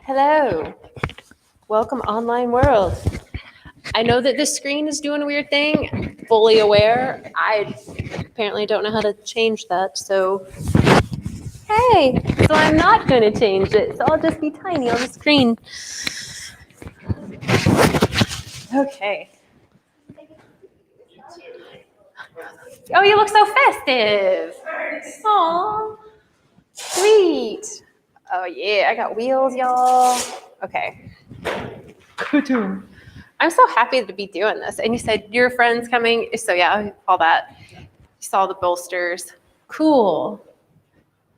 Hello. Welcome, online world. I know that this screen is doing a weird thing. I'm fully aware. I apparently don't know how to change that. So, hey, so I'm not going to change it. So I'll just be tiny on the screen. Okay. Oh, you look so festive. Aw, sweet. Oh, yeah, I got wheels, y'all. Okay. I'm so happy to be doing this. And you said your friend's coming. So, yeah, all that. You saw the bolsters. Cool.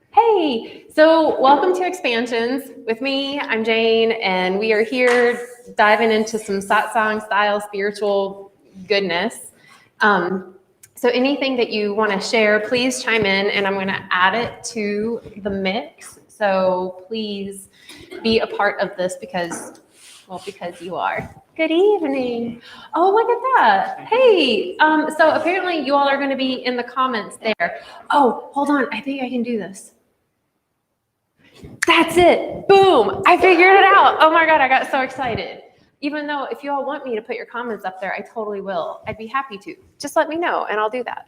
Hey, so welcome to Expansions with me. I'm Jane, and we are here diving into some satsang style spiritual goodness. So anything that you want to share, please chime in, and I'm going to add it to the mix. So please be a part of this because you are. Good evening. Oh, look at that. Hey, so apparently you all are going to be in the comments there. Oh, hold on. I think I can do this. That's it. Boom. I figured it out. Oh my God, I got so excited. Even though if you all want me to put your comments up there, I totally will. I'd be happy to. Just let me know and I'll do that.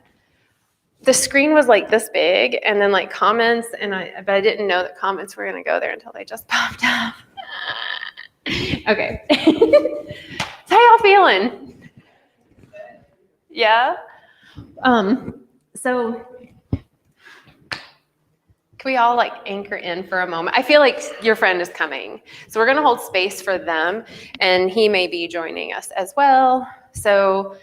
The screen was like this big and then like comments, but I didn't know that comments were going to go there until they just popped up. Okay. So how y'all feeling? Yeah? So can we all like anchor in for a moment? I feel like your friend is coming. So we're going to hold space for them, and he may be joining us as well. So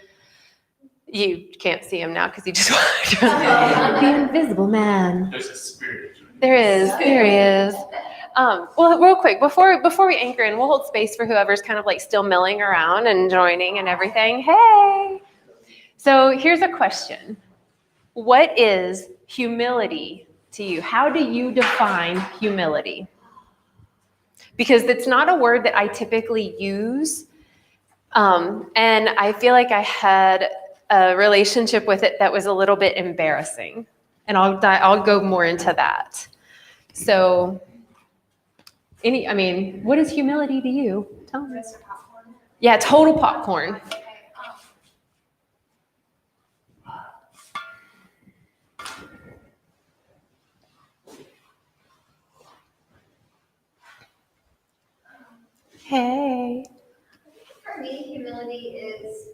you can't see him now because he just walked around. The invisible man. There's a spirit. There is. There he is. Well, real quick, before we anchor in, we'll hold space for whoever's kind of like still milling around and joining and everything. Hey. So here's a question. What is humility to you? How do you define humility? Because it's not a word that I typically use. And I feel like I had a relationship with it that was a little bit embarrassing. And I'll go more into that. So, what is humility to you? Tell me. Yeah, total popcorn. Hey. For me, humility is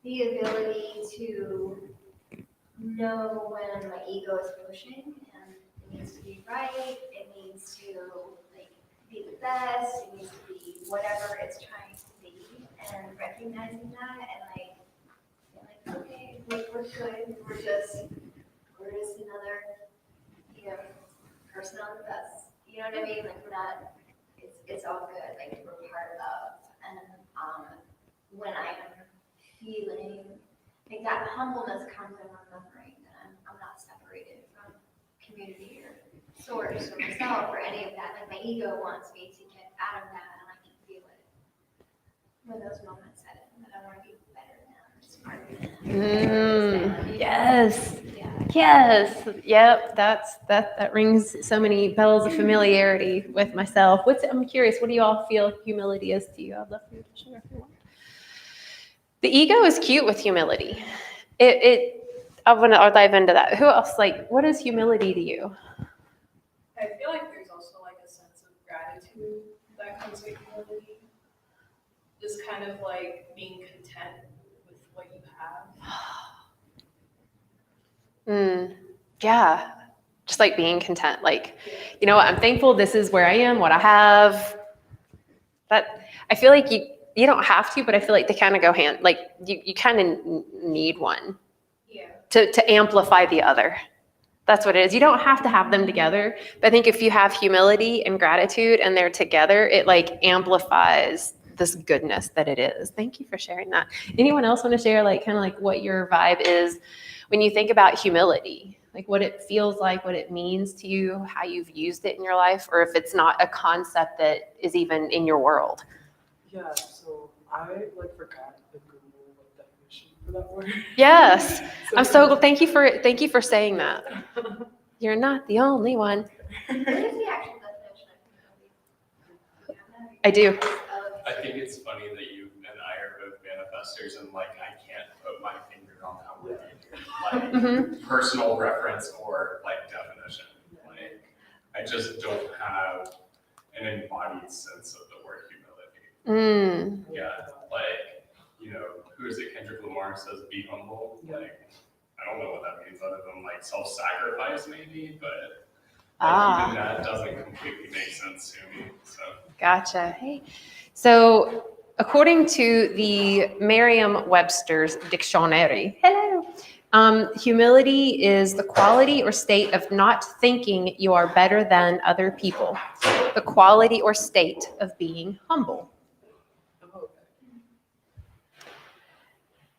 the ability to know when my ego is pushing and it needs to be right, it needs to be the best, it needs to be whatever it's trying to be, and recognizing that and okay, we're good, we're just another, person on the bus. You know what I mean? We're not. It's all good. We're part of, and when I'm feeling that humbleness comes in remembering that I'm not separated from community or source or myself or any of that. My ego wants me to get out of that, and I can feel it when those moments set in. That I want to be better than smarter than. Yes. Yeah. Yes. Yep. That rings so many bells of familiarity with myself. I'm curious, what do you all feel humility is to you? I'd love for you to share if you want. The ego is cute with humility. I'll dive into that. Who else, what is humility to you? I feel like there's also a sense of gratitude that comes with humility. Just kind of being content with what you have. Yeah. Just being content. You know what, I'm thankful this is where I am, what I have. That I feel like you don't have to, but I feel like they kind of go hand, you kind of need one. Yeah. To amplify the other. That's what it is. You don't have to have them together, but I think if you have humility and gratitude and they're together, it amplifies this goodness that it is. Thank you for sharing that. Anyone else want to share what your vibe is when you think about humility? What it feels like, what it means to you, how you've used it in your life, or if it's not a concept that is even in your world. Yeah, so I forgot the Google definition for that word. Yes. Thank you for saying that. You're not the only one. What is the actual definition of humility? I do. I think it's funny that you and I are both manifestors, and like I can't put my finger on that word either. Like personal reference or like definition. Like I just don't have an embodied sense of the word humility. Yeah, like who is it? Kendrick Lamar says, "Be humble." Like I don't know what that means other than like self-sacrifice, maybe, but. Even that doesn't completely make sense to me. So. Gotcha. Hey, so according to the Merriam-Webster's dictionary, humility is the quality or state of not thinking you are better than other people. The quality or state of being humble.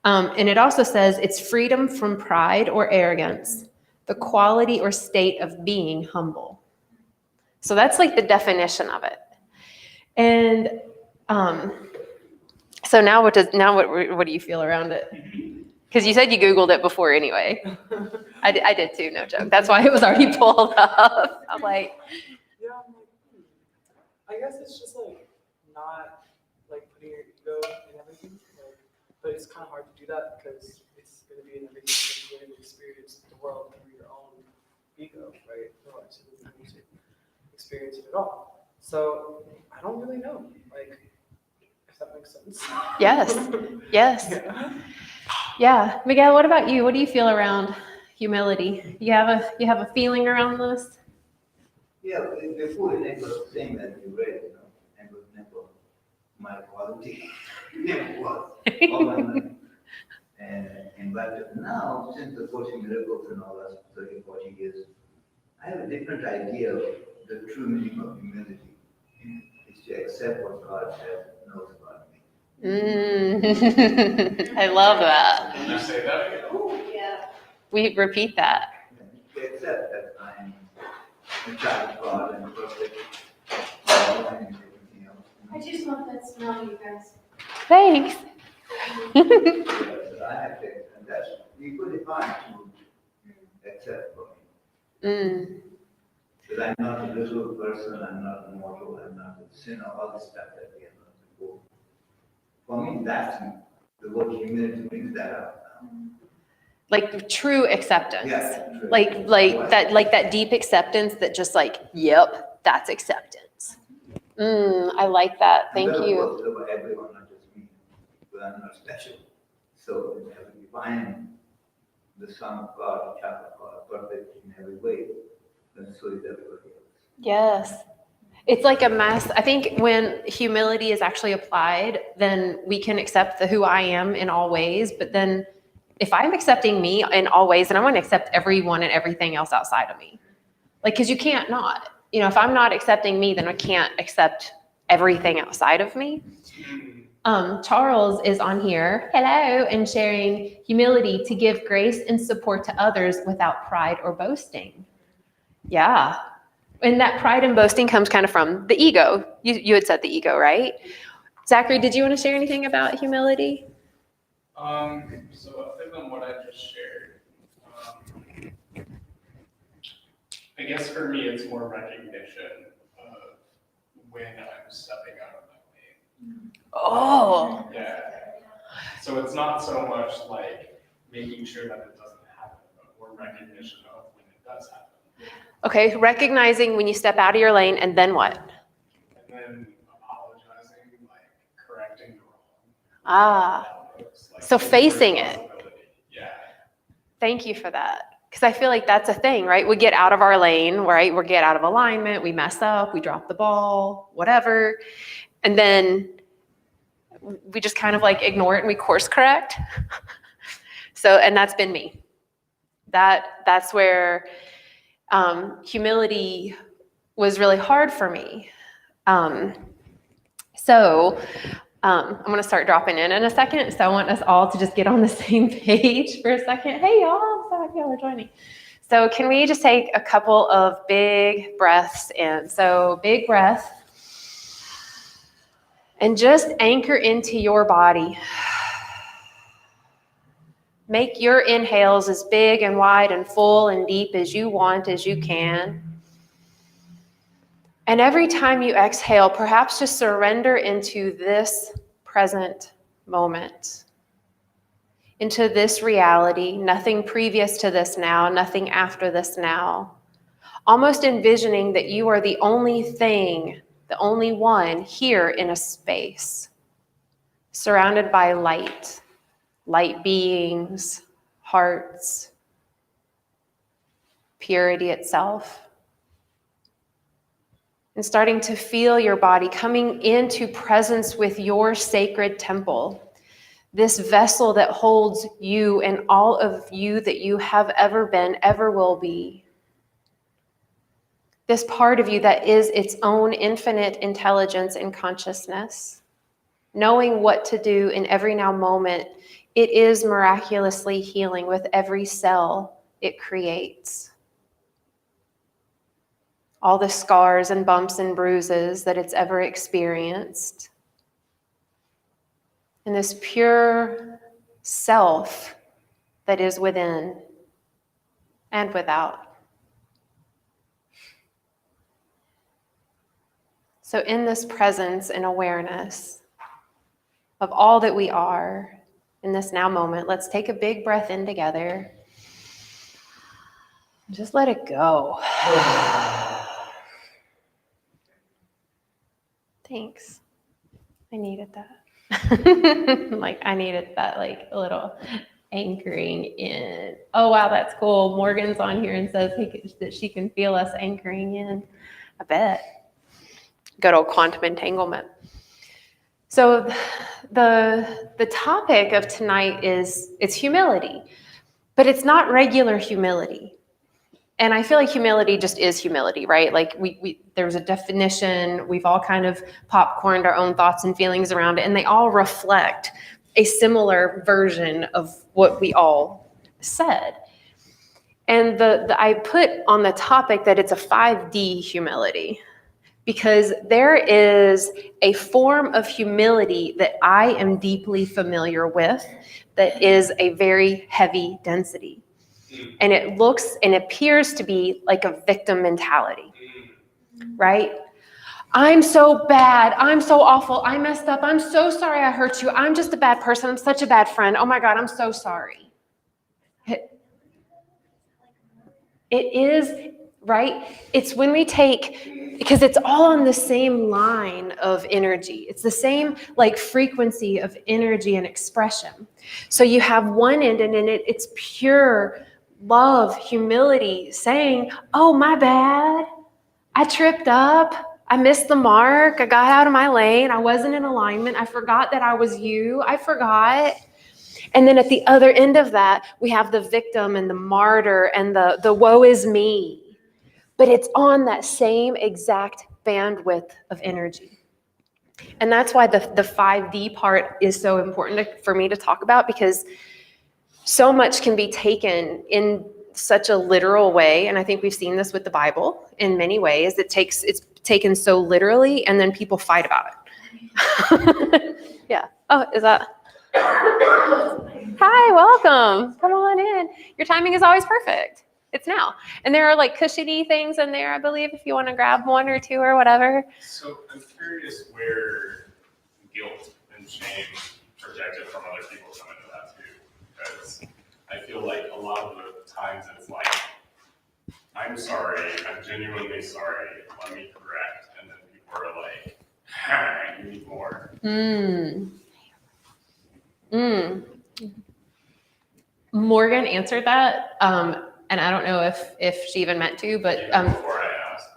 And it also says it's freedom from pride or arrogance. The quality or state of being humble. So that's like the definition of it. And so now what do you feel around it? Because you said you Googled it before anyway. I did too, no joke. That's why it was already pulled up. I'm like, Yeah, I'm like, I guess it's just like not like putting your ego in everything, like, but it's kind of hard to do that because it's going to be in everything. You're going to experience the world through your own ego, right? Otherwise, you're not going to experience it at all. So I don't really know, like, if that makes sense. yes. Yeah. Miguel, what about you? What do you feel around humility? You have a feeling around this? Yeah, before it was the same as you read, it was never my quality, never was, all my life. And but now, since the Coaching Miracles and all that, 30, 40 years, I have a different idea of the true meaning of humility. It's to accept what God knows about me. I love that. Can you say that again? Yeah. We repeat that. To accept that I am a child of God and perfect, and everything else. I just want that smell, you guys. Thanks. So I have to, and that's equally hard to accept for me. Because I'm not a little person, I'm not mortal, I'm not a sinner, all this stuff that we have not before. For me, that's the word humility brings that up now. Like true acceptance. Yeah, true. Like that deep acceptance that just like, yep, that's acceptance. I like that. Thank And that you. works over everyone, not just me, because I'm not special. So if I am the Son of God, the child of God, perfect in every way, then so is everybody else. Yes. It's like a mass. I think when humility is actually applied, then we can accept the who I am in all ways. But then if I'm accepting me in all ways, then I want to accept everyone and everything else outside of me. Like, because you can't not. If I'm not accepting me, then I can't accept everything outside of me. Charles is on here, hello, and sharing humility to give grace and support to others without pride or boasting. Yeah. And that pride and boasting comes kind of from the ego. You had said the ego, right? Zachary, did you want to share anything about humility? So other than what I just shared, I guess for me it's more recognition of when I'm stepping out of my lane. Oh. Yeah. So it's not so much like making sure that it doesn't happen, but more recognition of when it does happen. Okay, recognizing when you step out of your lane, and then what? And then apologizing, like correcting the wrong. Like, so facing it. Yeah. Thank you for that. Because I feel like that's a thing, right? We get out of our lane, right? We get out of alignment, we mess up, we drop the ball, whatever. And then we just kind of like ignore it and we course correct. And that's been me. That's where humility was really hard for me. I'm going to start dropping in a second. So I want us all to just get on the same page for a second. Hey, y'all, I'm so happy y'all are joining. So can we just take a couple of big breaths in? So big breath. And just anchor into your body. Make your inhales as big and wide and full and deep as you want, as you can. And every time you exhale, perhaps just surrender into this present moment, into this reality, nothing previous to this now, nothing after this now. Almost envisioning that you are the only thing, the only one here in a space, surrounded by light, light beings, hearts, purity itself. And starting to feel your body coming into presence with your sacred temple, this vessel that holds you and all of you that you have ever been, ever will be. This part of you that is its own infinite intelligence and consciousness, knowing what to do in every now moment. It is miraculously healing with every cell it creates. All the scars and bumps and bruises that it's ever experienced. And this pure self that is within and without. So in this presence and awareness of all that we are in this now moment, let's take a big breath in together. Just let it go. Thanks. I needed that. I needed that, a little anchoring in. Oh, wow, that's cool. Morgan's on here and says that she can feel us anchoring in. I bet. Good old quantum entanglement. So the topic of tonight it's humility, but it's not regular humility. And I feel like humility just is humility, right? There's a definition, we've all kind of popcorned our own thoughts and feelings around it, and they all reflect a similar version of what we all said. And I put on the topic that it's a 5D humility, because there is a form of humility that I am deeply familiar with that is a very heavy density. And it looks and appears to be like a victim mentality, right? I'm so bad. I'm so awful. I messed up. I'm so sorry I hurt you. I'm just a bad person. I'm such a bad friend. Oh my God, I'm so sorry. It is, right? It's when we take, because it's all on the same line of energy. It's the same frequency of energy and expression. So you have one end and it's pure love, humility, saying, oh, my bad. I tripped up. I missed the mark. I got out of my lane. I wasn't in alignment. I forgot that I was you. I forgot. And then at the other end of that, we have the victim and the martyr and the woe is me. But it's on that same exact bandwidth of energy. And that's why the 5D part is so important for me to talk about, because so much can be taken in such a literal way. And I think we've seen this with the Bible in many ways. It's taken so literally, and then people fight about it. Yeah. Oh, is that? Hi, welcome. Come on in. Your timing is always perfect. It's now. And there are cushiony things in there, I believe, if you want to grab one or two or whatever. So I'm curious where guilt and shame projected from other people come into that too. Because I feel like a lot of the times it's I'm sorry, I'm genuinely sorry, let me correct. And then people are you need more. Morgan answered that. And I don't know if she even meant to, but Before I asked.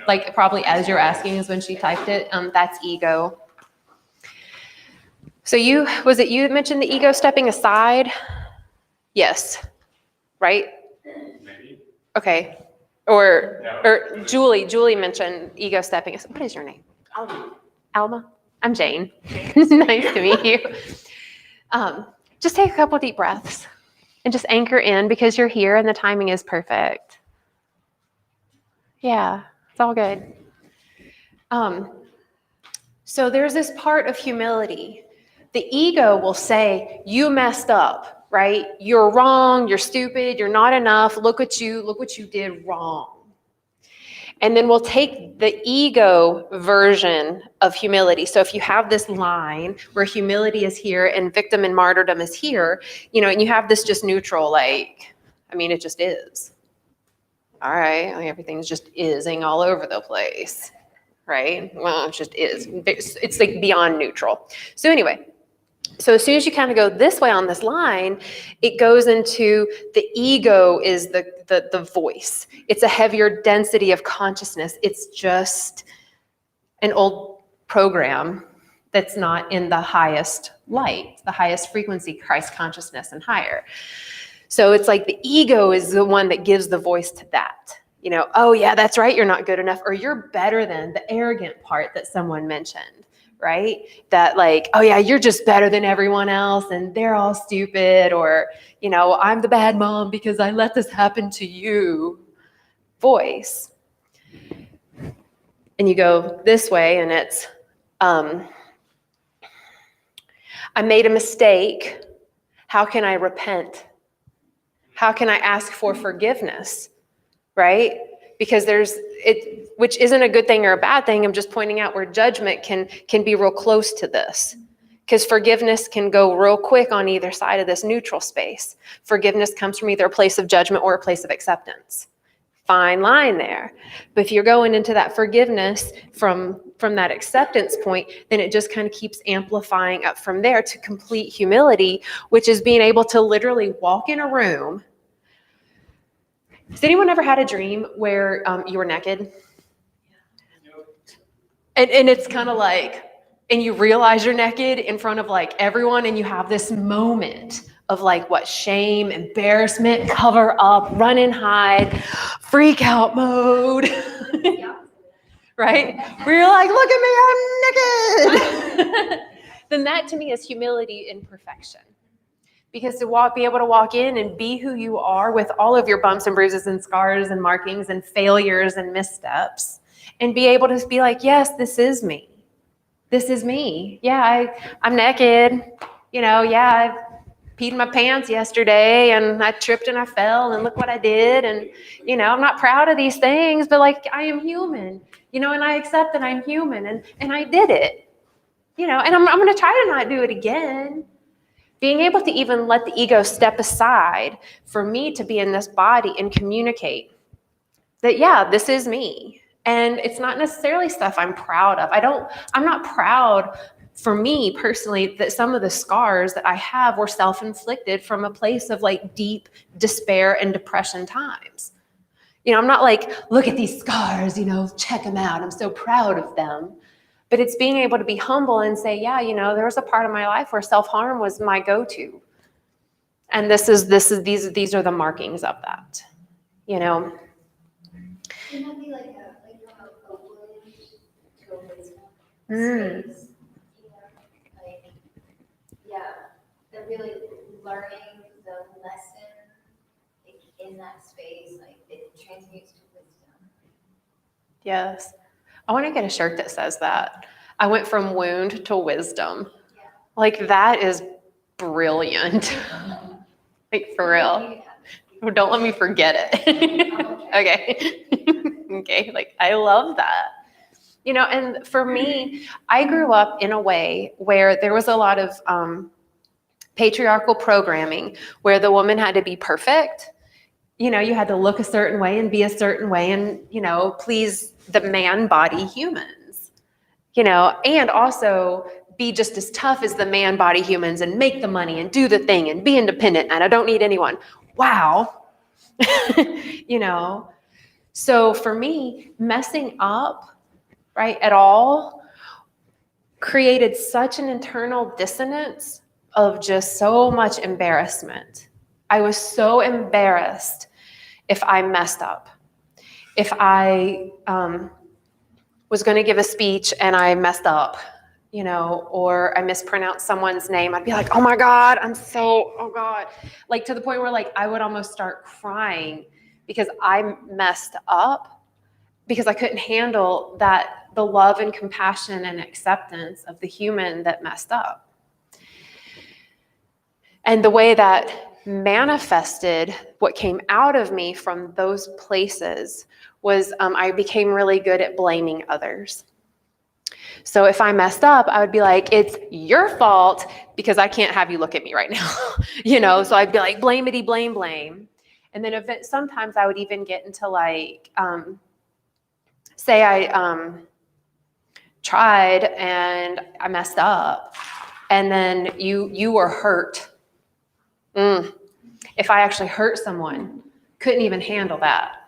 Right? Yeah. Probably as you're asking is when she typed it. That's ego. So was it you that mentioned the ego stepping aside? Yes. Right? Maybe. Okay. Or No. Julie mentioned ego stepping aside. What is your name? Alma? I'm Jane. Nice to meet you. Just take a couple deep breaths and just anchor in, because you're here and the timing is perfect. Yeah, it's all good. So there's this part of humility. The ego will say, you messed up, right? You're wrong, you're stupid, you're not enough, look what you did wrong. And then we'll take the ego version of humility. So if you have this line where humility is here and victim and martyrdom is here, and you have this just neutral, like, I mean, it just is. All right, like everything's just ising all over the place, right? Well, it just is. It's like beyond neutral. So anyway, so as soon as you kind of go this way on this line, it goes into the ego is the voice. It's a heavier density of consciousness. It's just an old program that's not in the highest light, the highest frequency, Christ consciousness and higher. So it's like the ego is the one that gives the voice to that. Oh yeah, that's right, you're not good enough, or you're better than, the arrogant part that someone mentioned. Right? That like, oh yeah, you're just better than everyone else and they're all stupid, or, I'm the bad mom because I let this happen to you voice. And you go this way and it's, I made a mistake. How can I repent? How can I ask for forgiveness? Right? Because which isn't a good thing or a bad thing. I'm just pointing out where judgment can be real close to this. Because forgiveness can go real quick on either side of this neutral space. Forgiveness comes from either a place of judgment or a place of acceptance. Fine line there. But if you're going into that forgiveness from that acceptance point, then it just kind of keeps amplifying up from there to complete humility, which is being able to literally walk in a room. Has anyone ever had a dream where you were naked? And it's kind of like, and you realize you're naked in front of like everyone, and you have this moment of like what, shame, embarrassment, cover up, run and hide, freak out mode, right? Where you're like, look at me, I'm naked. Then that to me is humility in perfection. Because to be able to walk in and be who you are with all of your bumps and bruises and scars and markings and failures and missteps, and be able to be like, yes, this is me. This is me. Yeah, I'm naked. Yeah, I peed my pants yesterday and I tripped and I fell and look what I did. And, I'm not proud of these things, but like I am human, and I accept that I'm human and I did it, and I'm going to try to not do it again. Being able to even let the ego step aside for me to be in this body and communicate that, yeah, this is me. And it's not necessarily stuff I'm proud of. I'm not proud for me personally that some of the scars that I have were self-inflicted from a place of like deep despair and depression times. I'm not like, look at these scars, check them out. I'm so proud of them. But it's being able to be humble and say, yeah, there was a part of my life where self-harm was my go-to. And these are the markings of that, Can that be like from a wound to a wisdom space? The really learning the lesson in that space, it transmutes to wisdom. Yes. I want to get a shirt that says that. I went from wound to wisdom. Yeah. Like that is brilliant. Like for real. Don't let me forget it. Okay. Okay. Like I love that. And for me, I grew up in a way where there was a lot of patriarchal programming where the woman had to be perfect. You had to look a certain way and be a certain way and, please the man body humans, and also be just as tough as the man body humans and make the money and do the thing and be independent and I don't need anyone. Wow. So for me, messing up, right, at all created such an internal dissonance of just so much embarrassment. I was so embarrassed if I messed up. If I was going to give a speech and I messed up, or I mispronounced someone's name, I'd be like, oh my God, oh God. Like to the point where like I would almost start crying because I messed up because I couldn't handle the love and compassion and acceptance of the human that messed up. And the way that manifested what came out of me from those places was I became really good at blaming others. So if I messed up, I would be like, it's your fault because I can't have you look at me right now. So I'd be like, blamity, blame. And then sometimes I would even get into like, say I tried and I messed up, and then you were hurt. If I actually hurt someone, couldn't even handle that,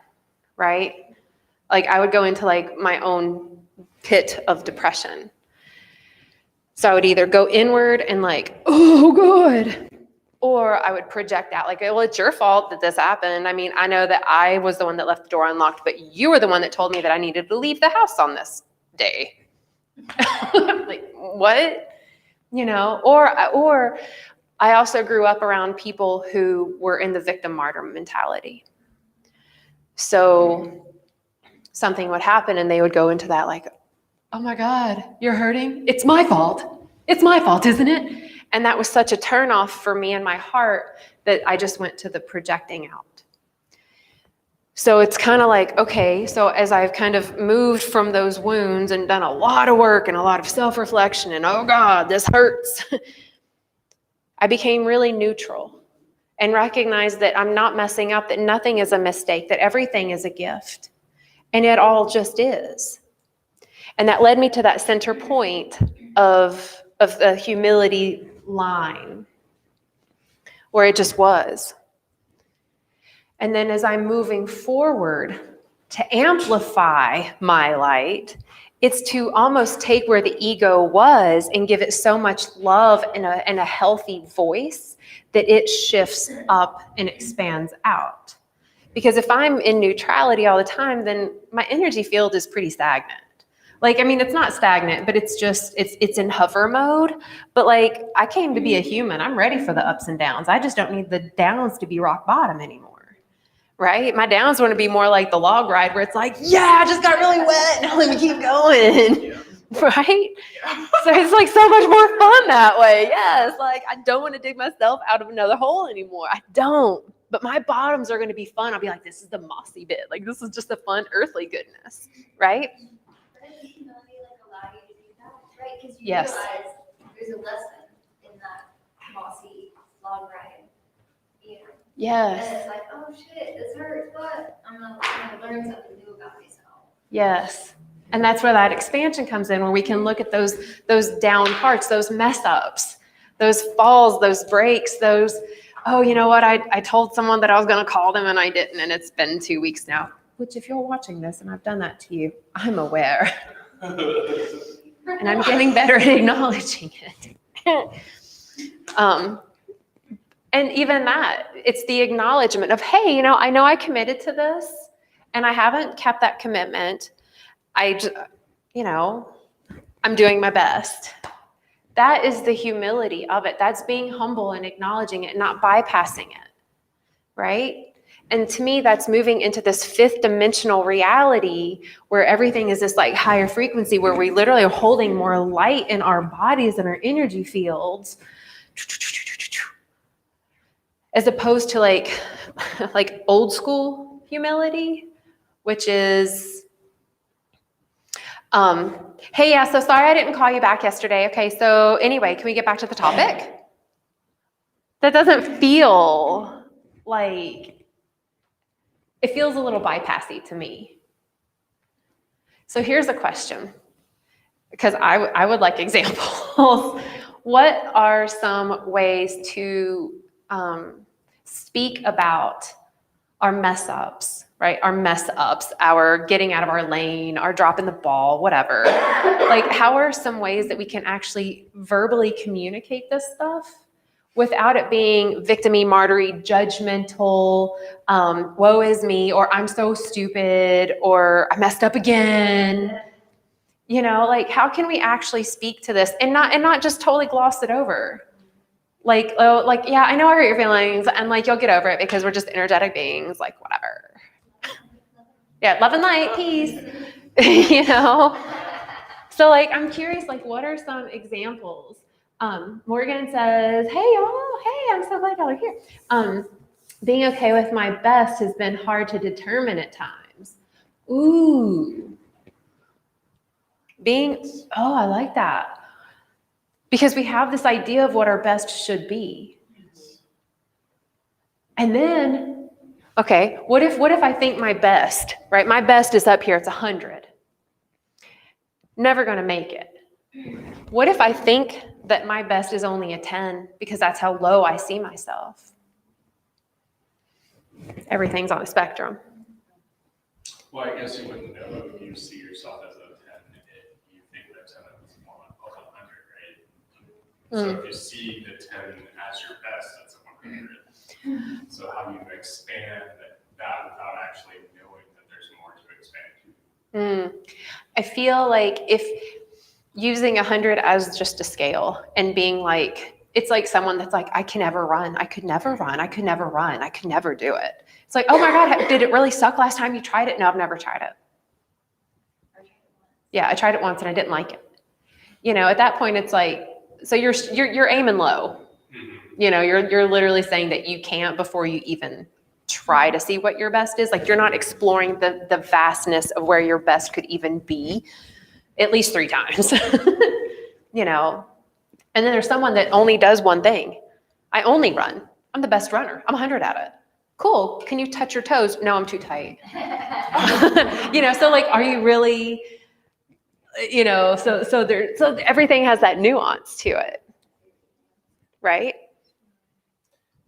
right? Like I would go into like my own pit of depression. So I would either go inward and like, oh God, or I would project out like, well, it's your fault that this happened. I mean, I know that I was the one that left the door unlocked, but you were the one that told me that I needed to leave the house on this day. Like, what? Or I also grew up around people who were in the victim martyr mentality. So something would happen and they would go into that like, oh my God, you're hurting? It's my fault. It's my fault, isn't it? And that was such a turnoff for me in my heart that I just went to the projecting out. So it's kind of like, okay, so as I've kind of moved from those wounds and done a lot of work and a lot of self-reflection and, oh God, this hurts, I became really neutral and recognized that I'm not messing up, that nothing is a mistake, that everything is a gift. And it all just is. And that led me to that center point of the humility line, where it just was. And then as I'm moving forward to amplify my light, it's to almost take where the ego was and give it so much love and a healthy voice that it shifts up and expands out. Because if I'm in neutrality all the time, then my energy field is pretty stagnant. Like, I mean, it's not stagnant, but it's just, it's in hover mode. But like, I came to be a human. I'm ready for the ups and downs. I just don't need the downs to be rock bottom anymore, right? My downs want to be more like the log ride where it's like, yeah, I just got really wet. Now let me keep going, right? So it's like so much more fun that way. Yes, like I don't want to dig myself out of another hole anymore. I don't. But my bottoms are going to be fun. I'll be like, this is the mossy bit. Like, this is just the fun earthly goodness, right? Humility allow you to do that, right? Because you Yes. realize there's a lesson in that mossy log ride. Yes. And it's like, oh shit, this hurts, but I'm gonna learn something new about myself. Yes. And that's where that expansion comes in, where we can look at those down parts, those mess ups, those falls, those breaks, those, oh, you know what? I told someone that I was going to call them and I didn't. And it's been 2 weeks now, which if you're watching this and I've done that to you, I'm aware. And I'm getting better at acknowledging it. And even that, it's the acknowledgement of, hey, I know I committed to this and I haven't kept that commitment. I'm doing my best. That is the humility of it. That's being humble and acknowledging it, not bypassing it, right? And to me, that's moving into this fifth dimensional reality where everything is this like higher frequency, where we literally are holding more light in our bodies and our energy fields, as opposed to like old school humility, which is, hey, yeah, so sorry I didn't call you back yesterday. Okay, so anyway, can we get back to the topic? That doesn't feel like, it feels a little bypassy to me. So here's a question, because I would like examples. What are some ways to speak about our mess ups, right? Our mess ups, our getting out of our lane, our dropping the ball, whatever. Like, how are some ways that we can actually verbally communicate this stuff without it being victim-y, martyr-y, judgmental, woe is me, or I'm so stupid, or I messed up again? Like, how can we actually speak to this and not just totally gloss it over? Like, oh, like, yeah, I know I hurt your feelings, and like, you'll get over it because we're just energetic beings, like, whatever. Yeah, love and light, peace, So like, I'm curious, like, what are some examples? Morgan says, hey, y'all, hey, I'm so glad y'all are here. Being okay with my best has been hard to determine at times. Ooh. Oh, I like that. Because we have this idea of what our best should be. And then, okay, what if I think my best, right? My best is up here, it's 100. Never gonna make it. What if I think that my best is only a 10 because that's how low I see myself? Everything's on a spectrum. Well, I guess you wouldn't know if you see yourself as a 10 if you think that 10 is more of 100, right? So if you see the 10 as your best, that's a 100. So how do you expand that without actually knowing that there's more to expand to? I feel like if using 100 as just a scale and being like, it's like someone that's like, I can never run. I could never run. I could never run. I could never do it. It's like, oh my God, did it really suck last time you tried it? No, I've never tried it. Yeah, I tried it once and I didn't like it. At that point, it's like, so you're aiming low. You're literally saying that you can't before you even try to see what your best is. Like you're not exploring the vastness of where your best could even be at least 3 times. And then there's someone that only does one thing. I only run. I'm the best runner. I'm 100 at it. Cool. Can you touch your toes? No, I'm too tight. So like, are you really, so everything has that nuance to it. Right?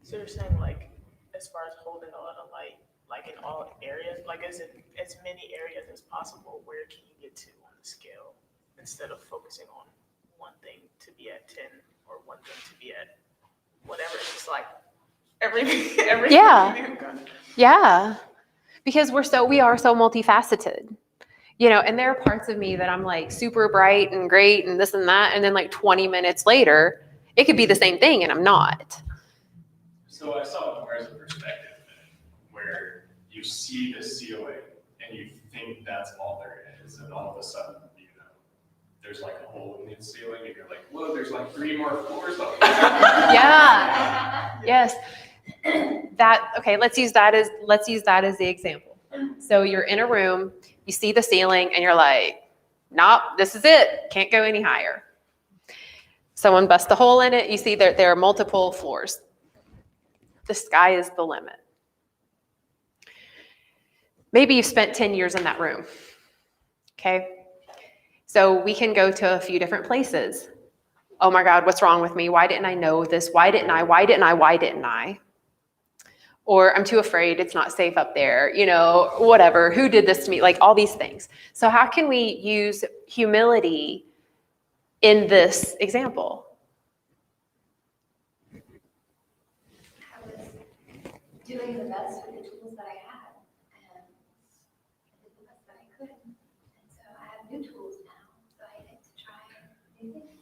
So you're saying like, as far as holding a lot of light, like in all areas, like as many areas as possible, where can you get to on the scale instead of focusing on one thing to be at 10 or one thing to be at whatever? It's just like everything. Yeah. Yeah. Because we are so multifaceted, and there are parts of me that I'm like super bright and great and this and that. And then like 20 minutes later, it could be the same thing and I'm not. So I saw it more as a perspective thing, where you see the ceiling and you think that's all there is, and all of a sudden, there's like a hole in the ceiling, and you're like, whoa, there's like 3 more floors up there. Yeah. Yes. Okay, let's use that as the example. So you're in a room, you see the ceiling, and you're like, nope, this is it. Can't go any higher. Someone busts a hole in it. You see there are multiple floors. The sky is the limit. Maybe you've spent 10 years in that room. Okay. So we can go to a few different places. Oh my God, what's wrong with me? Why didn't I know this? Why didn't I? Or I'm too afraid, it's not safe up there, whatever. Who did this to me? Like all these things. So how can we use humility in this example? I was doing the best with the tools that I had, and I did the best that I could. And so I have new tools now, so I get to try new things.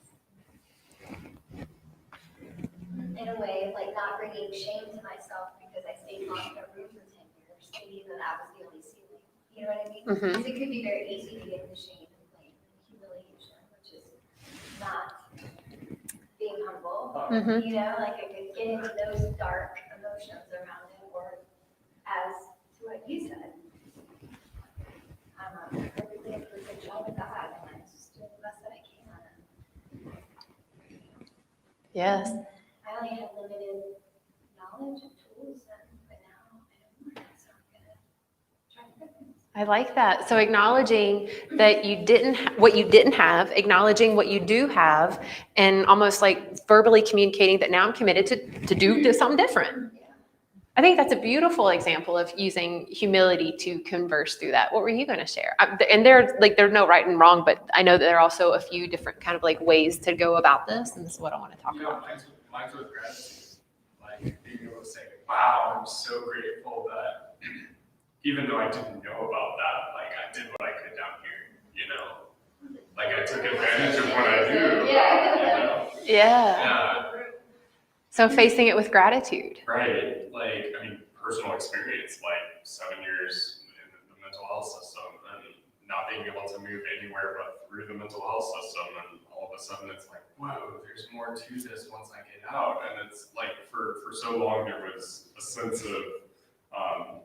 In a way, like not bringing shame to myself because I stayed locked in a room for 10 years, thinking that was the only ceiling. You know what I mean? Mm-hmm. Because it could be very easy to get into shame and blame and humiliation, which is not being humble. Mm-hmm. Like I could get into those dark emotions around it, or as to what you said. I'm not perfectly a perfect child of God, and I'm just doing the best that I can. Yes. I only have limited knowledge and tools, but now I know more, so I'm gonna try different things. I like that. So acknowledging that what you didn't have, acknowledging what you do have, and almost like verbally communicating that now I'm committed to do something different. Yeah. I think that's a beautiful example of using humility to converse through that. What were you going to share? And there's no right and wrong, but I know that there are also a few different kind of like ways to go about this, and this is what I want to talk about. Mine's with gratitude. Like being able to say, wow, I'm so grateful that even though I didn't know about that, like I did what I could down here, Like I took advantage of what I do. Yeah. Yeah. So facing it with gratitude. Right. Like, I mean, personal experience, like 7 years in the mental health system and not being able to move anywhere but through the mental health system. And all of a sudden it's like, whoa, there's more to this once I get out. And it's like, for so long, there was a sense of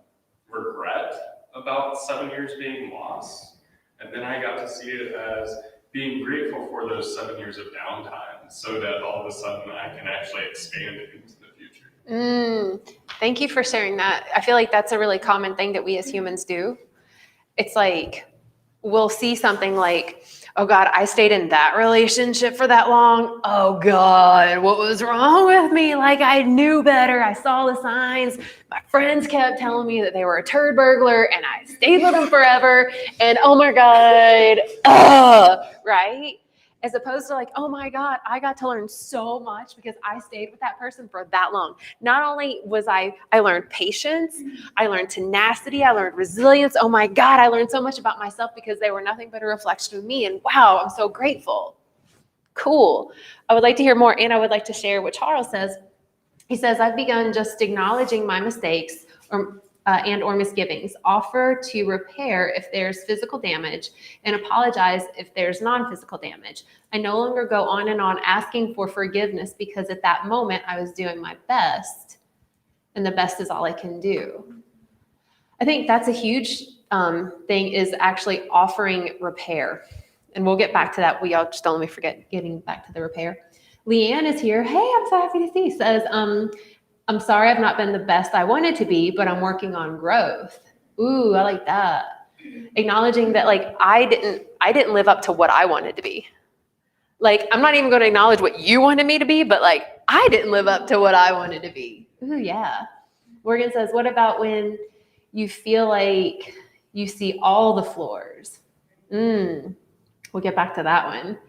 regret about 7 years being lost. And then I got to see it as being grateful for those 7 years of downtime so that all of a sudden I can actually expand it into the future. Thank you for sharing that. I feel like that's a really common thing that we as humans do. It's like we'll see something like, oh God, I stayed in that relationship for that long. Oh God, what was wrong with me? Like I knew better. I saw the signs. My friends kept telling me that they were a turd burglar and I stayed with them forever. And oh my God, right? As opposed to like, oh my God, I got to learn so much because I stayed with that person for that long. Not only was I learned patience, I learned tenacity, I learned resilience. Oh my God, I learned so much about myself because they were nothing but a reflection of me. And wow, I'm so grateful. Cool. I would like to hear more. And I would like to share what Charles says. He says, I've begun just acknowledging my mistakes or misgivings, offer to repair if there's physical damage, and apologize if there's non-physical damage. I no longer go on and on asking for forgiveness because at that moment I was doing my best, and the best is all I can do. I think that's a huge thing, is actually offering repair. And we'll get back to that. We all just don't let me forget getting back to the repair. Leanne is here. Hey, I'm so happy to see. Says, I'm sorry I've not been the best I wanted to be, but I'm working on growth. Ooh, I like that. Acknowledging that like I didn't live up to what I wanted to be. Like I'm not even going to acknowledge what you wanted me to be, but like I didn't live up to what I wanted to be. Ooh, yeah. Morgan says, what about when you feel like you see all the floors? We'll get back to that one.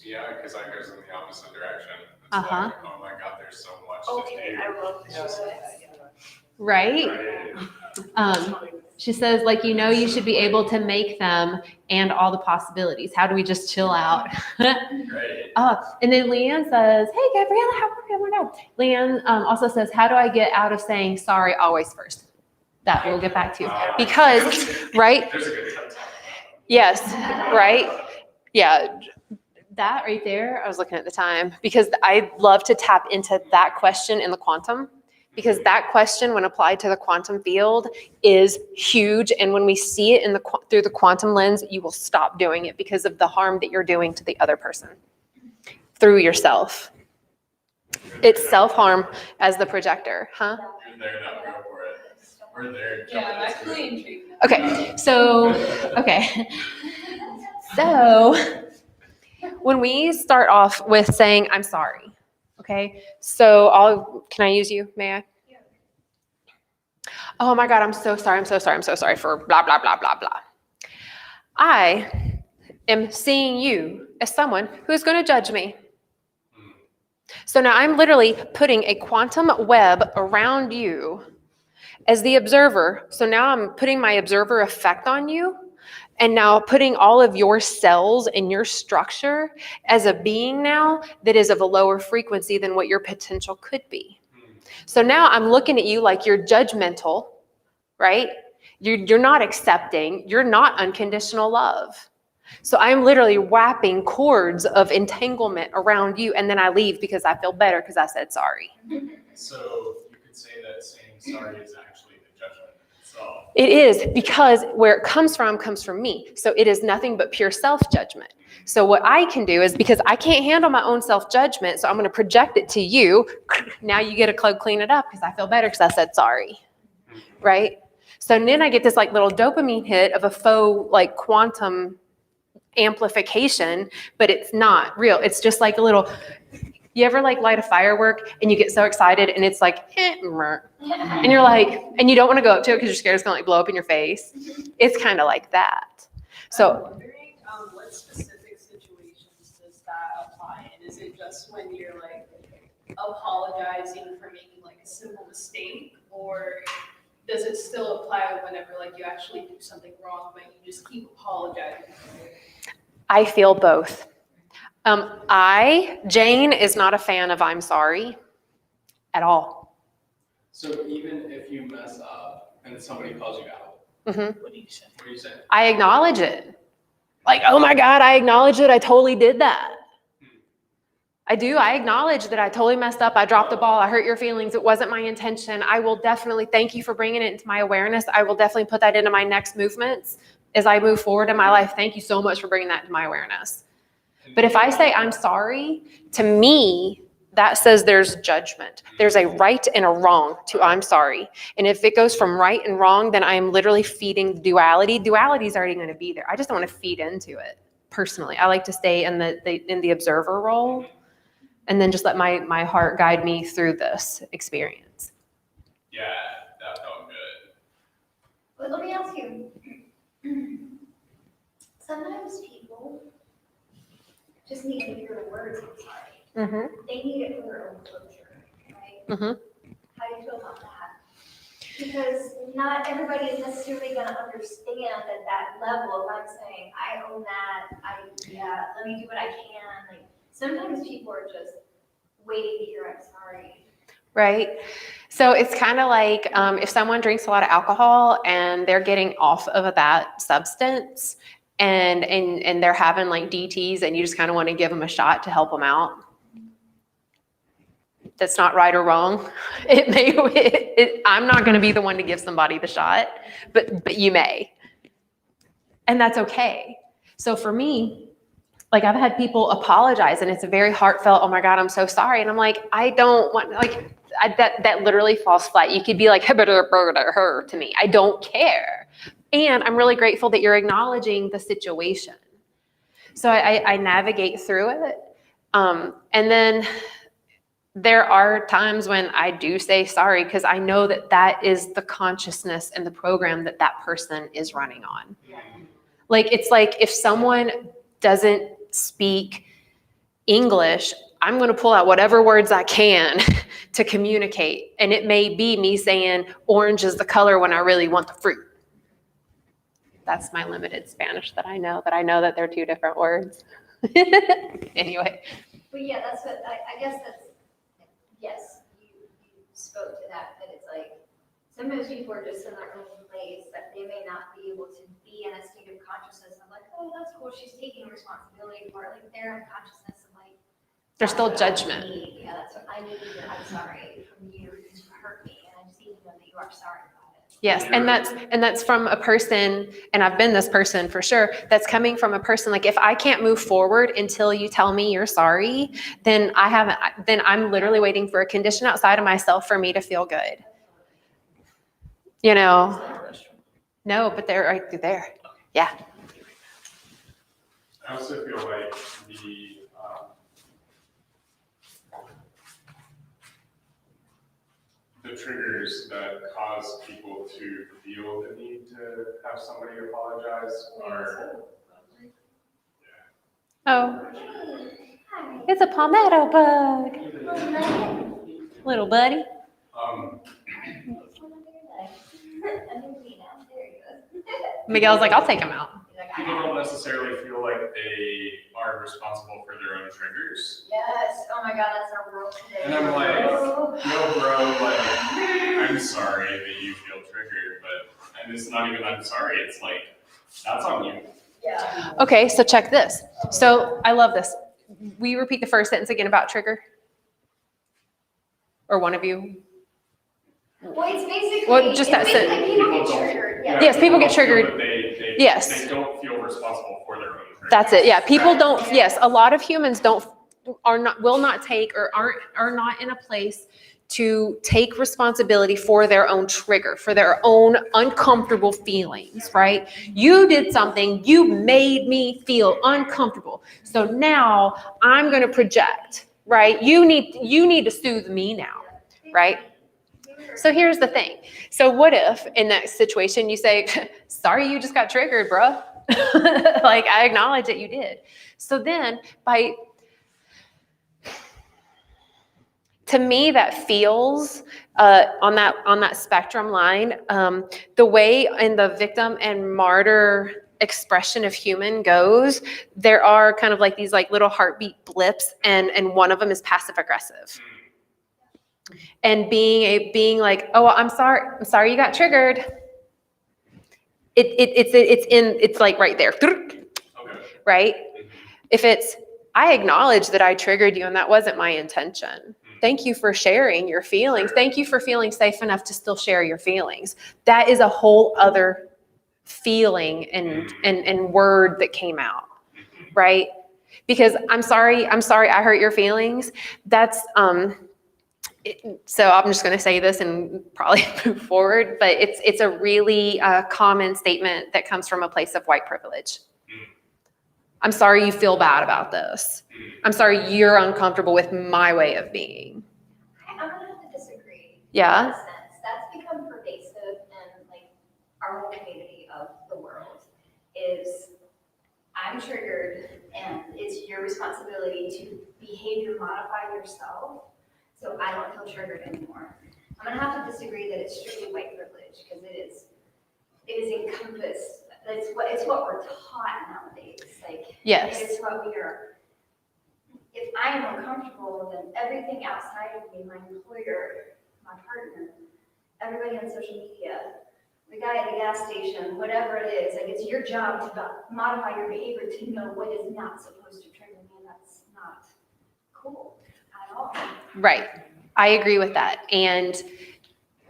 Yeah, because that goes in the opposite direction. It's Uh-huh. like, oh my God, there's so much Okay, to do. I love this. Right? Right. She says, like, you should be able to make them and all the possibilities. How do we just chill out? Right. And then Leanne says, hey, Gabriella, how are you? Oh my God. Leanne also says, how do I get out of saying sorry always first? That we'll get back to. Because, right? There's a good time. Yes, right? Yeah. That right there, I was looking at the time, because I love to tap into that question in the quantum, because that question, when applied to the quantum field, is huge. And when we see it in through the quantum lens, you will stop doing it because of the harm that you're doing to the other person through yourself. It's self-harm as the projector, huh? You're there now, go for it. We're there. Yeah, I'm jump into actually it. intrigued. Okay, so when we start off with saying, I'm sorry, okay? So can I use you? May I? Yeah. Oh my God, I'm so sorry for blah, blah, blah, blah, blah. I am seeing you as someone who's going to judge me. So now I'm literally putting a quantum web around you as the observer. So now I'm putting my observer effect on you, and now putting all of your cells and your structure as a being now that is of a lower frequency than what your potential could be. So now I'm looking at you like you're judgmental, right? You're not accepting, you're not unconditional love. So I'm literally wrapping cords of entanglement around you, and then I leave because I feel better because I said sorry. So you could say that saying sorry is actually the judgment itself. It is, because where it comes from me. So it is nothing but pure self-judgment. So what I can do is, because I can't handle my own self-judgment, so I'm going to project it to you. Now you get to clean it up because I feel better because I said sorry, right? So then I get this like little dopamine hit of a faux like quantum amplification, but it's not real. It's just like a little, you ever like light a firework and you get so excited and it's like, and you're like, and you don't want to go up to it because you're scared it's going to like blow up in your face. It's kind of like that. I'm So wondering, what specific situations does that apply in? Is it just when you're like apologizing for making like a simple mistake, or does it still apply whenever like you actually do something wrong but you just keep apologizing? I feel both. Jane is not a fan of I'm sorry at all. So even if you mess up and somebody calls you out, Mm-hmm. what do you say? What do you say? I acknowledge it. Like, oh my God, I acknowledge it. I totally did that. I do. I acknowledge that I totally messed up. I dropped the ball. I hurt your feelings. It wasn't my intention. I will definitely thank you for bringing it into my awareness. I will definitely put that into my next movements as I move forward in my life. Thank you so much for bringing that into my awareness. But if I say I'm sorry, to me, that says there's judgment. There's a right and a wrong to I'm sorry. And if it goes from right and wrong, then I am literally feeding duality. Duality is already going to be there. I just don't want to feed into it personally. I like to stay in the observer role and then just let my heart guide me through this experience. Yeah, that felt good. But let me ask you, sometimes people just need to hear the words, I'm sorry. Mm-hmm. They need it for their own closure, right? Mm-hmm. How do you feel about that? Because not everybody is necessarily gonna understand at that level. If I'm saying, I own that, let me do what I can. Like, sometimes people are just waiting to hear, I'm sorry. Right. So it's kind of like if someone drinks a lot of alcohol and they're getting off of that substance and they're having like DTs and you just kind of want to give them a shot to help them out. That's not right or wrong. I'm not going to be the one to give somebody the shot, but you may. And that's okay. So for me, like I've had people apologize and it's a very heartfelt, oh my God, I'm so sorry. And I'm like, I don't want, like, that literally falls flat. You could be like, her to me. I don't care. And I'm really grateful that you're acknowledging the situation. So I navigate through it. And then there are times when I do say sorry because I know that that is the consciousness and the program that that person is running on. Like, it's like if someone doesn't speak English, I'm going to pull out whatever words I can to communicate. And it may be me saying orange is the color when I really want the fruit. That's my limited Spanish that I know that they're two different words. Anyway. But yeah, that's what, I guess that's, yes, you spoke to that it's like, sometimes people are just in their own place that they may not be able to be in a state of consciousness of like, oh, that's cool, she's taking responsibility for it, like they're in consciousness of like. There's still that's what I judgment. need. Yeah, that's what I need to hear, I'm sorry from you, you hurt me, and I just need to know that you are sorry about it. Yes, and that's from a person, and I've been this person for sure, that's coming from a person, like if I can't move forward until you tell me you're sorry, then I'm literally waiting for a condition outside of myself for me to feel good. You know? No, but they're right through there. Yeah. I also feel like the triggers that cause people to feel the need to have somebody apologize are, Oh, Hi. it's a palmetto bug. Little buddy. Miguel's like, I'll take him out. people don't necessarily feel like they are responsible for their own triggers. Yes, oh my God, that's our world today. And I'm like, Oh. no, bro, like, I'm sorry that you feel triggered, and it's not even I'm sorry, it's like, that's on you. Yeah. Okay, so check this. So I love this. Will you repeat the first sentence again about trigger? Or one of you? Well, it's basically, Well, just that basically people get People don't- triggered, yeah. Yes, people get don't feel triggered. that they Yes. They don't feel responsible for their own triggers. That's it. Yeah, people don't. Yes, a lot of humans will not take or are not in a place to take responsibility for their own trigger, for their own uncomfortable feelings, right? You did something, you made me feel uncomfortable. So now I'm going to project, right? You need to soothe me now, right? So here's the thing. So what if in that situation you say, sorry, you just got triggered, bruh. Like, I acknowledge that you did. So then to me, that feels on that spectrum line, the way in the victim and martyr expression of human goes, there are kind of like these like little heartbeat blips, and one of them is passive aggressive. And being like, oh, I'm sorry you got triggered. It's like right there, Okay. right? If it's, I acknowledge that I triggered you and that wasn't my intention. Thank you for sharing your feelings. Thank you for feeling safe enough to still share your feelings. That is a whole other feeling and word that came out, right? Because I'm sorry, I hurt your feelings. That's, so I'm just going to say this and probably move forward, but it's a really common statement that comes from a place of white privilege. I'm sorry you feel bad about this. I'm sorry you're uncomfortable with my way of being. I'm gonna have to disagree. Yeah? In that sense, that's become pervasive in like our whole community of the world is I'm triggered and it's your responsibility to behavior modify yourself so I don't feel triggered anymore. I'm gonna have to disagree that it's strictly white privilege because it is encompassed. It's what we're taught nowadays. Like Yes. it is what we are. If I am uncomfortable, then everything outside of me, my employer, my partner, everybody on social media, the guy at the gas station, whatever it is, like it's your job to modify your behavior to know what is not supposed to trigger me, and that's not cool at all. Right. I agree with that. And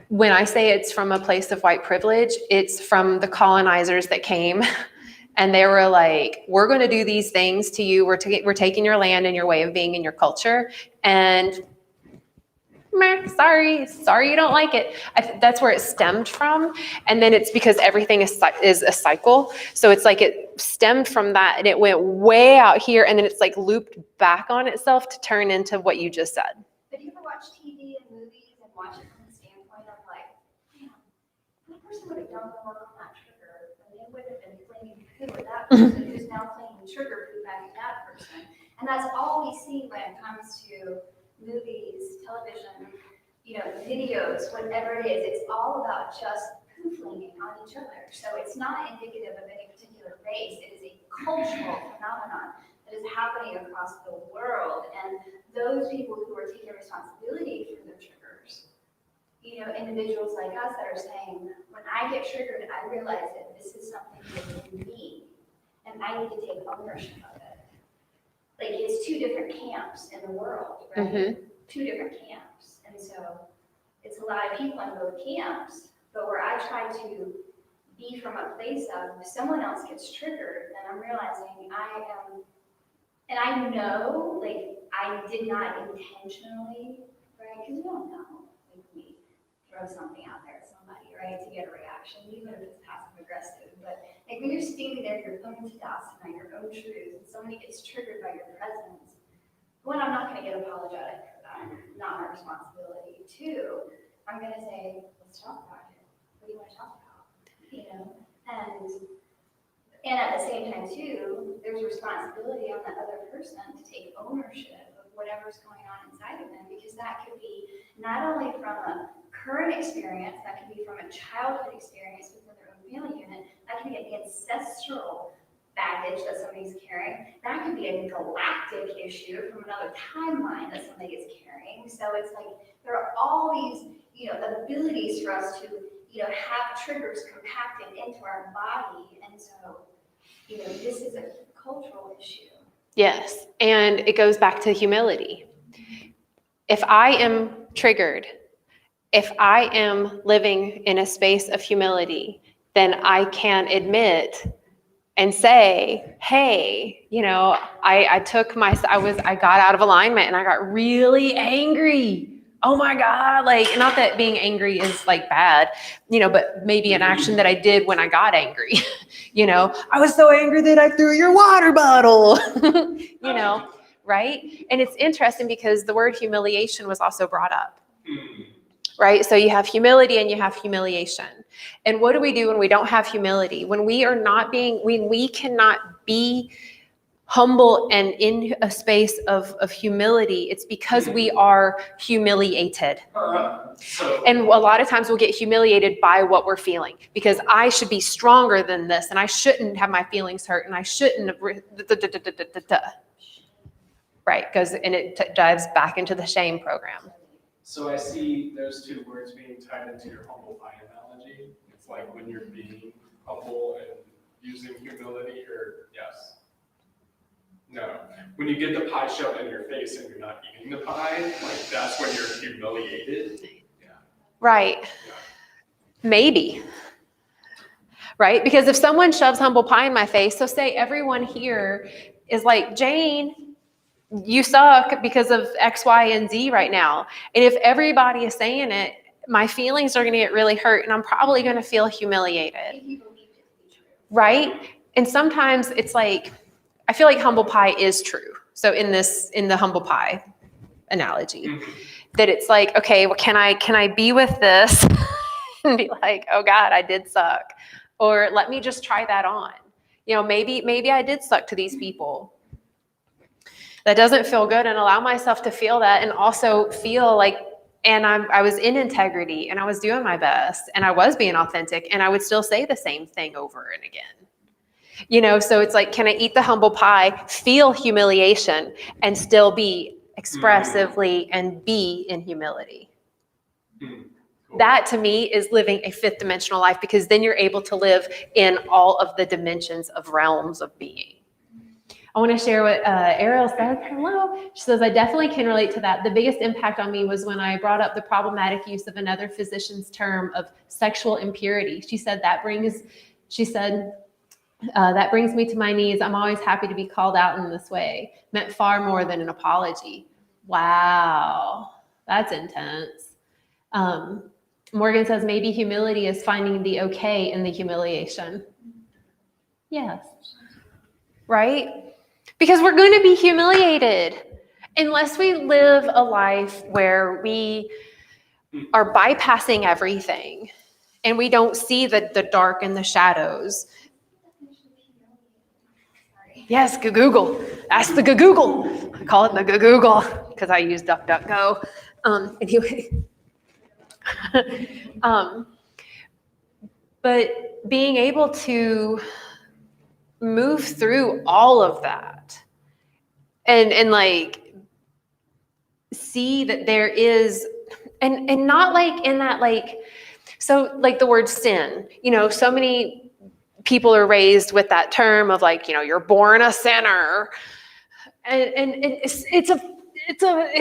when I say it's from a place of white privilege, it's from the colonizers that came and they were like, we're going to do these things to you. We're taking your land and your way of being and your culture. And meh, sorry you don't like it. That's where it stemmed from. And then it's because everything is a cycle. So it's like it stemmed from that and it went way out here and then it's like looped back on itself to turn into what you just said. But do you ever watch TV and movies and watch it from the standpoint of like, man, that person would have done more on that trigger, and they would have been playing poo with that person who's now playing trigger poo back at that person. And that's all we see when it comes to movies, television, videos, whatever it is. It's all about just poo flinging on each other. So it's not indicative of any particular race. It is a cultural phenomenon that is happening across the world. And those people who are taking responsibility for their triggers, individuals like us that are saying, when I get triggered, I realize that this is something within me, and I need to take ownership of it. Like, it's two different camps in the world, right? Mm-hmm. Two different camps. And so it's a lot of people in both camps, but where I try to be from a place of if someone else gets triggered, then I'm realizing I am, and I know, like, I did not intentionally, right? Because you don't know, like, we throw something out there at somebody, right, to get a reaction, even if it's passive aggressive. But like when you're standing there, your own tadasana, your own truth, and somebody gets triggered by your presence, one, I'm not going to get apologetic for that, not my responsibility. Two, I'm going to say, let's talk about it. What do you want to talk about? And at the same time, too, there's responsibility on the other person to take ownership of whatever's going on inside of them, because that could be not only from a current experience, that could be from a childhood experience within their own family unit, that can be an ancestral baggage that somebody's carrying, that could be a galactic issue from another timeline that somebody is carrying. So it's like there are all these, abilities for us to, have triggers compacted into our body, and so this is a cultural issue. Yes, and it goes back to humility. If I am triggered, if I am living in a space of humility, then I can admit and say, hey, I got out of alignment and I got really angry. Oh my God, not that being angry is bad, but maybe an action that I did when I got angry. I was so angry that I threw your water bottle, right? And it's interesting because the word humiliation was also brought up, right? So you have humility and you have humiliation. And what do we do when we don't have humility? When we cannot be humble and in a space of humility, it's because we are humiliated. And a lot of times we'll get humiliated by what we're feeling because I should be stronger than this and I shouldn't have my feelings hurt and I shouldn't have, right? And it dives back into the shame program. So I see those two words being tied into your humble pie analogy. It's like when you're being humble and using humility, or yes. No. When you get the pie shoved in your face and you're not eating the pie, like that's when you're humiliated. Right. Maybe. Right? Because if someone shoves humble pie in my face, so say everyone here is like, Jane, you suck because of X, Y, and Z right now. And if everybody is saying it, my feelings are going to get really hurt and I'm probably going to feel humiliated. If you believe it to be true. Right? And sometimes it's like, I feel like humble pie is true. So in the humble pie analogy, that it's like, okay, well, can I be with this and be like, oh God, I did suck. Or let me just try that on. You know, maybe I did suck to these people. That doesn't feel good, and allow myself to feel that and also feel like, and I was in integrity and I was doing my best and I was being authentic and I would still say the same thing over and again. You know, so it's like, can I eat the humble pie, feel humiliation, and still be expressively and be in humility? Cool. That to me is living a fifth dimensional life, because then you're able to live in all of the dimensions of realms of being. I want to share what Ariel says. Hello. She says, I definitely can relate to that. The biggest impact on me was when I brought up the problematic use of another physician's term of sexual impurity. She said, that brings me to my knees. I'm always happy to be called out in this way. Meant far more than an apology. Wow. That's intense. Morgan says, maybe humility is finding the okay in the humiliation. Yes. Right? Because we're going to be humiliated unless we live a life where we are bypassing everything and we don't see the dark and the shadows. Sorry. Yes, Google. Ask the Google. I call it the Google because I use DuckDuckGo. Anyway. But being able to move through all of that and like see that there is, and not like in that, like, so like the word sin, you know, so many people are raised with that term of like, you know, you're born a sinner, and it's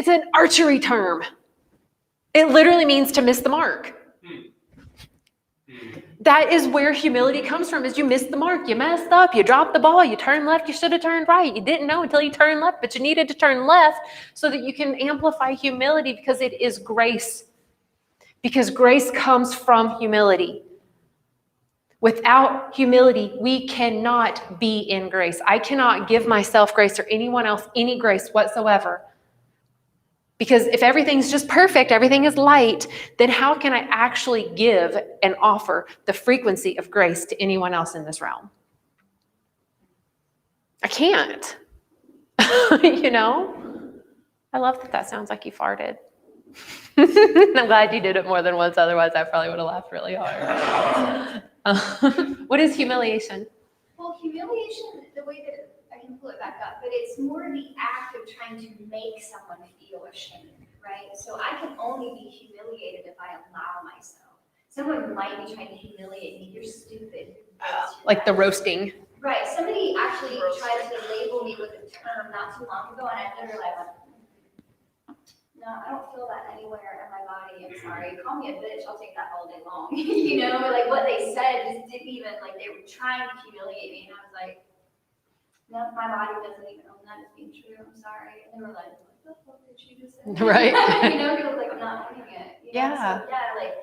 an archery term. It literally means to miss the mark. That is where humility comes from, is you missed the mark. You messed up. You dropped the ball. You turned left. You should have turned right. You didn't know until you turned left, but you needed to turn left so that you can amplify humility, because it is grace. Because grace comes from humility. Without humility, we cannot be in grace. I cannot give myself grace or anyone else any grace whatsoever. Because if everything's just perfect, everything is light, then how can I actually give and offer the frequency of grace to anyone else in this realm? I can't. You know? I love that that sounds like you farted. I'm glad you did it more than once, otherwise I probably would have laughed really hard. What is humiliation? Well, humiliation, the way that I can pull it back up, but it's more the act of trying to make someone feel ashamed, right? So I can only be humiliated if I allow myself. Someone might be trying to humiliate me. You're stupid. Like the roasting. Right. Somebody actually tried to label me with a term not too long ago, and I literally went, no, I don't feel that anywhere in my body. I'm sorry. Call me a bitch. I'll take that all day long. You know, like what they said just didn't even, like they were trying to humiliate me. And I was like, no, my body doesn't even own that as being true. I'm sorry. And they were like, what the fuck did she just say? Right. You know, because like, I'm not owning it. You know? Yeah. So, yeah, like,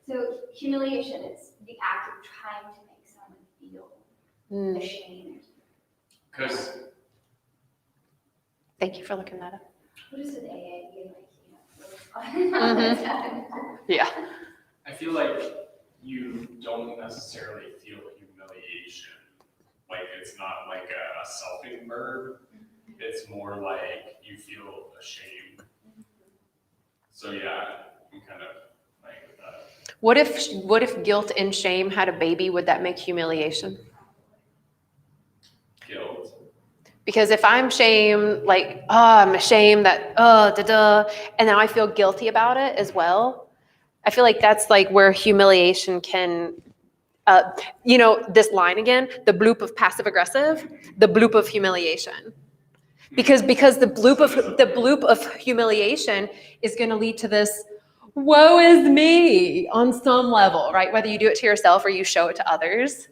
so humiliation is the act of trying to make someone feel ashamed. Because Thank you for looking that up. What is an AA? Yeah. I feel like you don't necessarily feel humiliation. Like it's not like a selfing verb. It's more like you feel ashamed. So yeah, I'm kind of like that. What if guilt and shame had a baby? Would that make humiliation? Guilt. Because if I'm shamed, like, oh, I'm ashamed that, and now I feel guilty about it as well. I feel like that's like where humiliation can, this line again, the bloop of passive aggressive, the bloop of humiliation. because the bloop of humiliation is going to lead to this woe is me on some level, right? Whether you do it to yourself or you show it to others,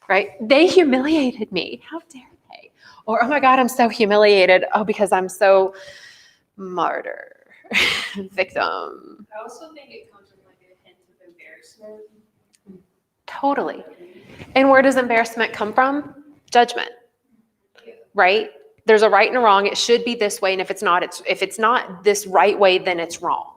right? They humiliated me. How dare they? Or, oh my God, I'm so humiliated. Oh, because I'm so martyr, victim. I also think it comes with like a hint of embarrassment. Totally. And where does embarrassment come from? Judgment, right? There's a right and a wrong. It should be this way. And if it's not this right way, then it's wrong.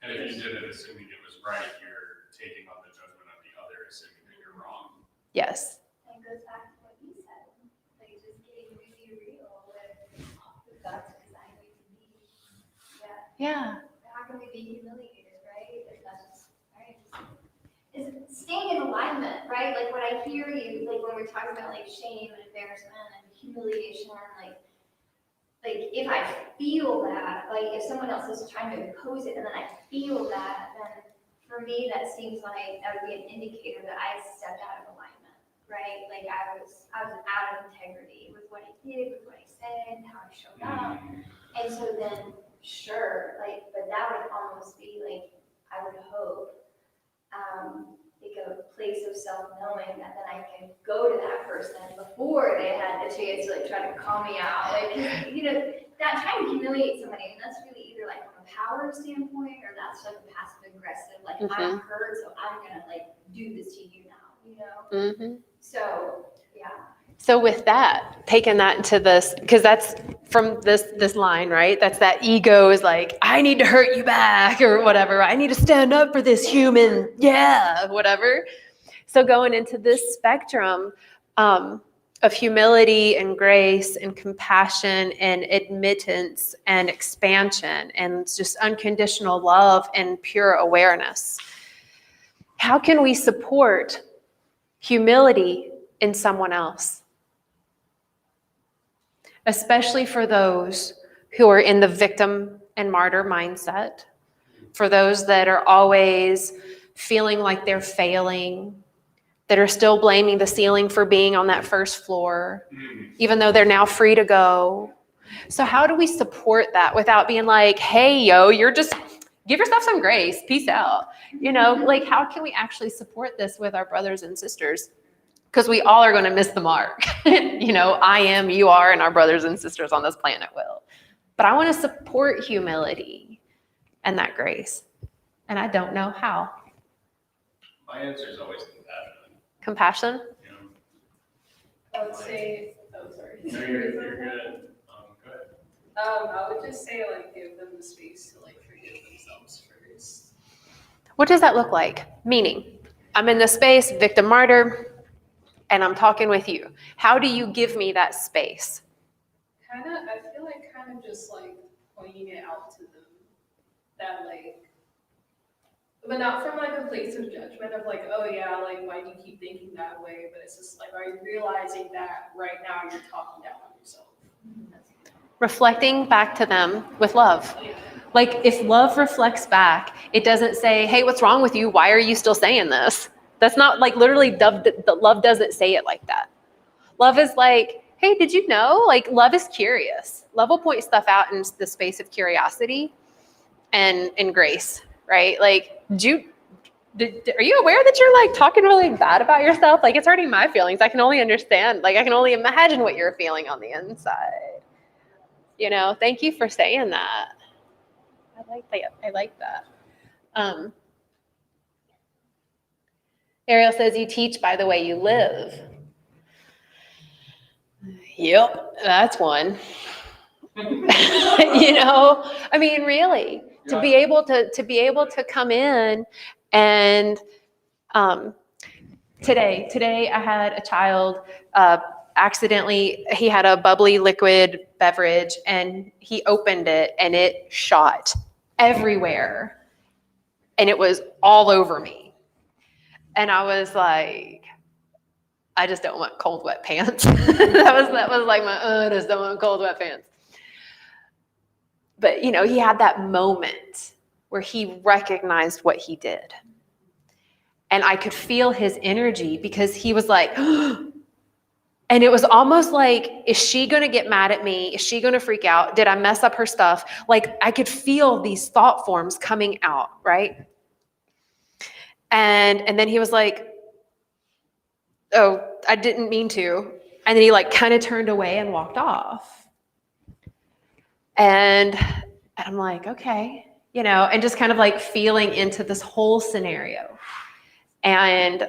And if you did it assuming it was right, you're taking on the judgment of the other, assuming that you're wrong. Yes. And it goes back to what you said, like just getting really real with that's designed to be. Yeah. Yeah. How can we be humiliated, right? If that's right. Is staying in alignment, right? Like what I hear you, like when we're talking about like shame and embarrassment and humiliation, like if I feel that, like if someone else is trying to impose it and then I feel that, then for me that seems like that would be an indicator that I stepped out of alignment, right? Like I was out of integrity with what I did, with what I said, how I showed up. And so then sure, like, but that would almost be like, I would hope, like a place of self-knowing that then I can go to that person before they had the chance to like try to call me out. Like, you know, that trying to humiliate somebody, and that's really either like from a power standpoint or that's like a passive aggressive, like I'm hurt, so I'm gonna like do this to you now, you know? Mm-hmm. So, yeah. So with that, taking that into this, because that's from this line, right? That's that ego is like, I need to hurt you back or whatever. I need to stand up for this human. Yeah, whatever. So going into this spectrum of humility and grace and compassion and admittance and expansion and just unconditional love and pure awareness. How can we support humility in someone else? Especially for those who are in the victim and martyr mindset, for those that are always feeling like they're failing, that are still blaming the ceiling for being on that first floor, even though they're now free to go. So how do we support that without being like, hey, yo, you're just, give yourself some grace, peace out. You know, like how can we actually support this with our brothers and sisters? Because we all are going to miss the mark. You know, I am, you are, and our brothers and sisters on this planet will. But I want to support humility and that grace. And I don't know how. My answer is always compassion. Compassion? You know? I would say, oh, sorry. No, you're good. Good. I would just say like give them the space to like forgive themselves first. What does that look like? Meaning, I'm in this space, victim martyr, and I'm talking with you. How do you give me that space? I feel like kind of just like pointing it out to them that like, but not from like a place of judgment of like, oh yeah, like why do you keep thinking that way? But it's just like, are you realizing that right now you're talking down on yourself? Reflecting back to them with love. Like if love reflects back, it doesn't say, hey, what's wrong with you? Why are you still saying this? That's not like literally, love doesn't say it like that. Love is like, hey, did you know? Like love is curious. Love will point stuff out in the space of curiosity and grace, right? Like, are you aware that you're like talking really bad about yourself? Like it's hurting my feelings. I can only understand, like I can only imagine what you're feeling on the inside. You know, thank you for saying that. I like that. Ariel says, you teach by the way you live. Yep, that's one. You know, I mean, really, to be able to come in and today I had a child accidentally, he had a bubbly liquid beverage and he opened it and it shot everywhere and it was all over me. And I was like, I just don't want cold, wet pants. that was like I just don't want cold, wet pants. But, you know, he had that moment where he recognized what he did. And I could feel his energy because he was like, and And it was almost like, is she going to get mad at me? Is she going to freak out? Did I mess up her stuff? Like I could feel these thought forms coming out, right? And then he was like, oh, I didn't mean to. And then he like kind of turned away and walked off. And I'm like, okay, and just kind of like feeling into this whole scenario. And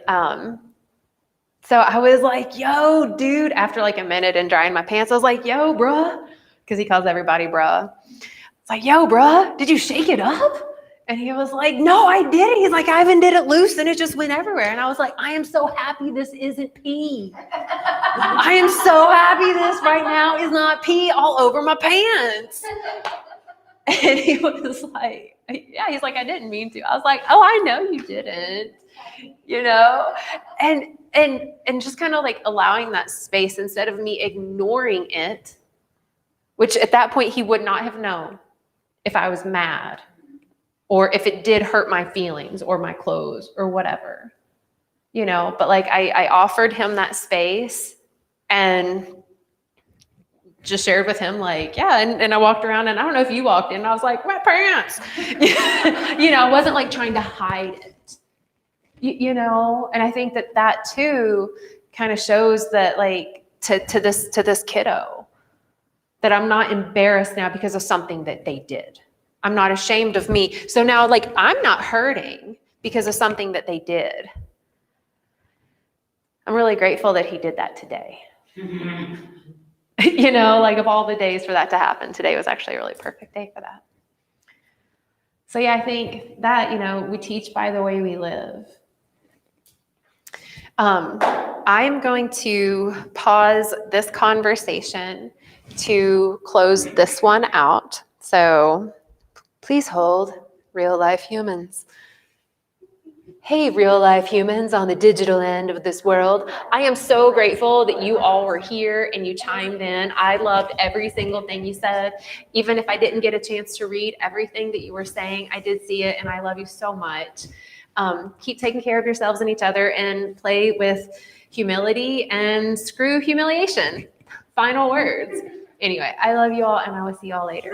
so I was like, yo, dude, after like a minute and drying my pants, I was like, yo, bruh, because he calls everybody bruh. It's like, yo, bruh, did you shake it up? And he was like, no, I didn't. He's like, Ivan did it loose and it just went everywhere. And I was like, I am so happy this isn't pee. I am so happy this right now is not pee all over my pants. And he was like, yeah, he's like, I didn't mean to. I was like, oh, I know you didn't, and just kind of like allowing that space instead of me ignoring it, which at that point he would not have known if I was mad or if it did hurt my feelings or my clothes or whatever, but like I offered him that space and just shared with him like, yeah. And I walked around and I don't know if you walked in and I was like, my pants, I wasn't like trying to hide it, and I think that too kind of shows that like to this kiddo that I'm not embarrassed now because of something that they did. I'm not ashamed of me. So now like I'm not hurting because of something that they did. I'm really grateful that he did that today. Like of all the days for that to happen, today was actually a really perfect day for that. So yeah, I think that, we teach by the way we live. I'm going to pause this conversation to close this one out. So please hold, real life humans. Hey, real life humans on the digital end of this world. I am so grateful that you all were here and you chimed in. I loved every single thing you said. Even if I didn't get a chance to read everything that you were saying, I did see it and I love you so much. Keep taking care of yourselves and each other and play with humility and screw humiliation. Final words. Anyway, I love you all and I will see you all later.